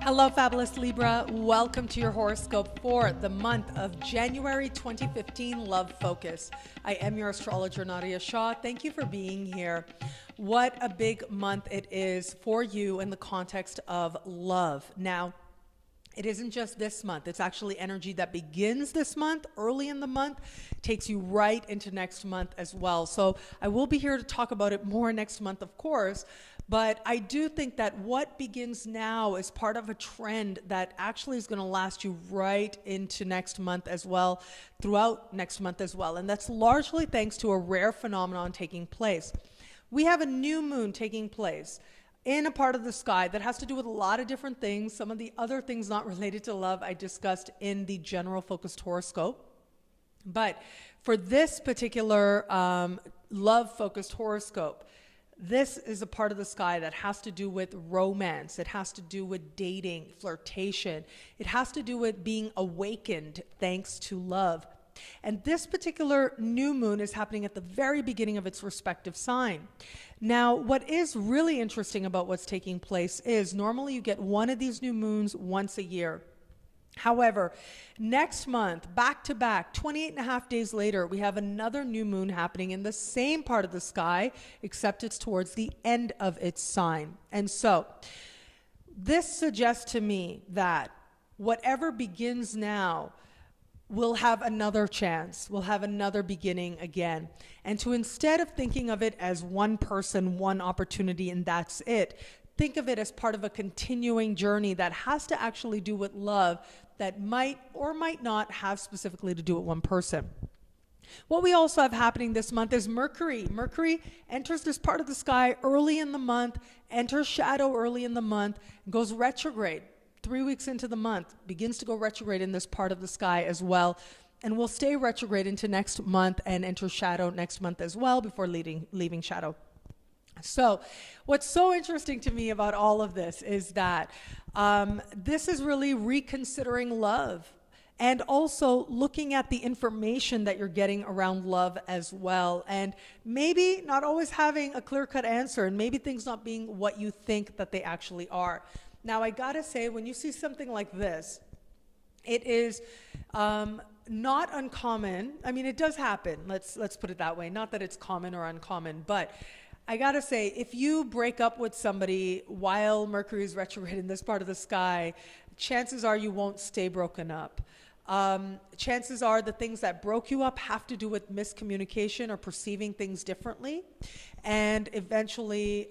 Hello, fabulous Libra. Welcome to your horoscope for the month of January 2015, Love Focus. I am your astrologer, Nadiya Shah. Thank you for being here. What a big month it is for you in the context of love. Now, it isn't just this month. It's actually energy that begins this month, early in the month, takes you right into next month as well. So I will be here to talk about it more next month, of course. But I do think that what begins now is part of a trend that actually is going to last you right into next month as well, throughout next month as well. And that's largely thanks to a rare phenomenon taking place. We have a new moon taking place in a part of the sky that has to do with a lot of different things. Some of the other things not related to love I discussed in the general focused horoscope. But for this particular love-focused horoscope, this is a part of the sky that has to do with romance. It has to do with dating, flirtation. It has to do with being awakened thanks to love. And this particular new moon is happening at the very beginning of its respective sign. Now, what is really interesting about what's taking place is normally you get one of these new moons once a year. However, next month, back to back, 28 and a half days later, we have another new moon happening in the same part of the sky, except it's towards the end of its sign. And so this suggests to me that whatever begins now will have another chance, will have another beginning again. And to instead of thinking of it as one person, one opportunity, and that's it, think of it as part of a continuing journey that has to actually do with love that might or might not have specifically to do with one person. What we also have happening this month is Mercury. Mercury enters this part of the sky early in the month, enters shadow early in the month, goes retrograde 3 weeks into the month, begins to go retrograde in this part of the sky as well, and will stay retrograde into next month and enter shadow next month as well before leaving shadow. So what's so interesting to me about all of this is that this is really reconsidering love and also looking at the information that you're getting around love as well, and maybe not always having a clear-cut answer, and maybe things not being what you think that they actually are. Now, I gotta say, when you see something like this, it is not uncommon. I mean, it does happen. Let's put it that way. Not that it's common or uncommon, but I gotta say, if you break up with somebody while Mercury is retrograde in this part of the sky, chances are you won't stay broken up. Chances are the things that broke you up have to do with miscommunication or perceiving things differently. And eventually,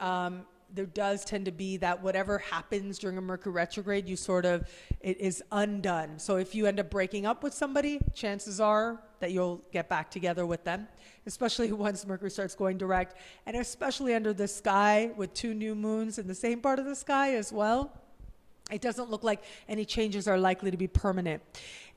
there does tend to be that whatever happens during a Mercury retrograde, it is undone. So if you end up breaking up with somebody, chances are that you'll get back together with them, especially once Mercury starts going direct, and especially under the sky with two new moons in the same part of the sky as well. It doesn't look like any changes are likely to be permanent.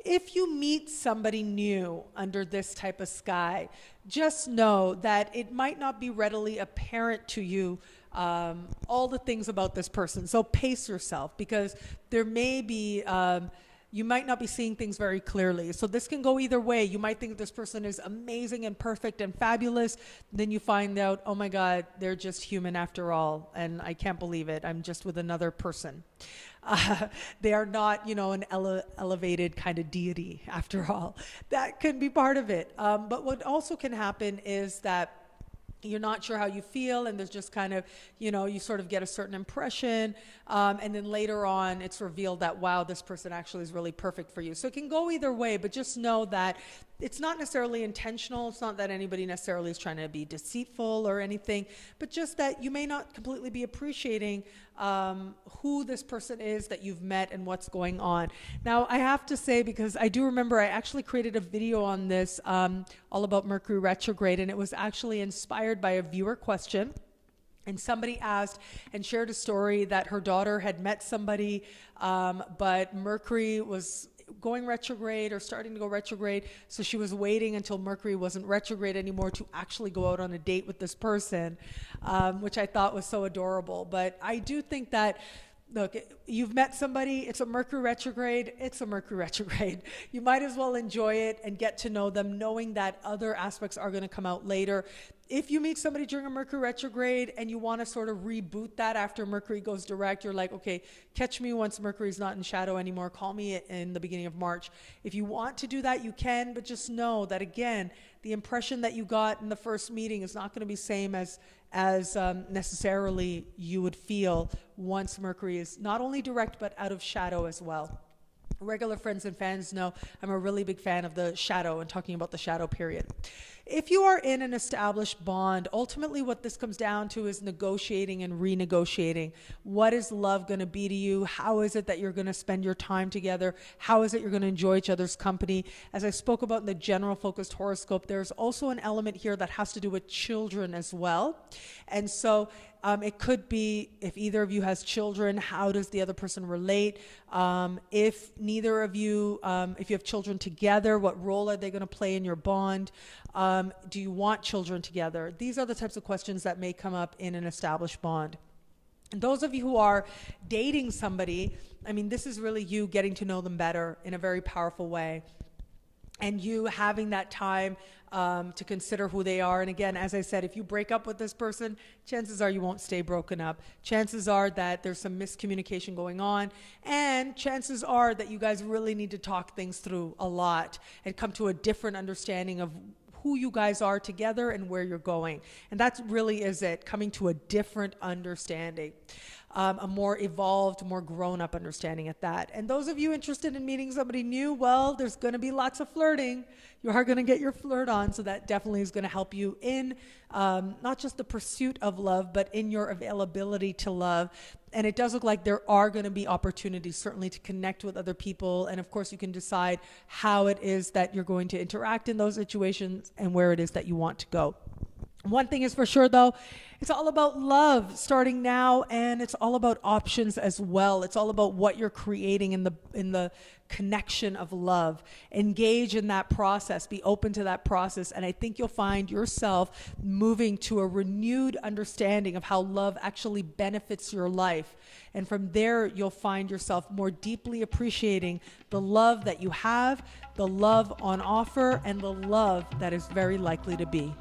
If you meet somebody new under this type of sky, just know that it might not be readily apparent to you all the things about this person. So pace yourself, because there may be, you might not be seeing things very clearly. So this can go either way. You might think this person is amazing and perfect and fabulous. Then you find out, oh my God, they're just human after all. And I can't believe it. I'm just with another person. They are not, an elevated kind of deity after all. That can be part of it. But what also can happen is that you're not sure how you feel, and there's just kind of, you sort of get a certain impression, and then later on it's revealed that, wow, this person actually is really perfect for you. So it can go either way, but just know that it's not necessarily intentional. It's not that anybody necessarily is trying to be deceitful or anything, but just that you may not completely be appreciating who this person is that you've met and what's going on. Now, I have to say, because I do remember I actually created a video on this all about Mercury retrograde, and it was actually inspired by a viewer question. And somebody asked and shared a story that her daughter had met somebody, but Mercury was going retrograde or starting to go retrograde. So she was waiting until Mercury wasn't retrograde anymore to actually go out on a date with this person, which I thought was so adorable. But I do think that, look, you've met somebody, it's a Mercury retrograde, it's a Mercury retrograde. You might as well enjoy it and get to know them, knowing that other aspects are going to come out later. If you meet somebody during a Mercury retrograde and you want to sort of reboot that after Mercury goes direct, you're like, okay, catch me once Mercury's not in shadow anymore. Call me in the beginning of March. If you want to do that, you can, but just know that, again, the impression that you got in the first meeting is not going to be same as necessarily you would feel once Mercury is not only direct, but out of shadow as well. Regular friends and fans know I'm a really big fan of the shadow and talking about the shadow period. If you are in an established bond, ultimately what this comes down to is negotiating and renegotiating. What is love going to be to you? How is it that you're going to spend your time together? How is it you're going to enjoy each other's company? As I spoke about in the general focused horoscope, there's also an element here that has to do with children as well. And so it could be, if either of you has children, how does the other person relate? If neither of you, if you have children together, what role are they going to play in your bond? Do you want children together? These are the types of questions that may come up in an established bond. And those of you who are dating somebody, I mean, this is really you getting to know them better in a very powerful way. And you having that time to consider who they are. And again, as I said, if you break up with this person, chances are you won't stay broken up. Chances are that there's some miscommunication going on. And chances are that you guys really need to talk things through a lot and come to a different understanding of who you guys are together and where you're going. And that really is it, coming to a different understanding. A more evolved, more grown-up understanding at that. And those of you interested in meeting somebody new, well, there's going to be lots of flirting. You are going to get your flirt on, so that definitely is going to help you in not just the pursuit of love, but in your availability to love. And it does look like there are going to be opportunities, certainly, to connect with other people. And of course, you can decide how it is that you're going to interact in those situations and where it is that you want to go. One thing is for sure, though, it's all about love starting now, and it's all about options as well. It's all about what you're creating in the connection of love. Engage in that process. Be open to that process, and I think you'll find yourself moving to a renewed understanding of how love actually benefits your life. And from there, you'll find yourself more deeply appreciating the love that you have, the love on offer, and the love that is very likely to be.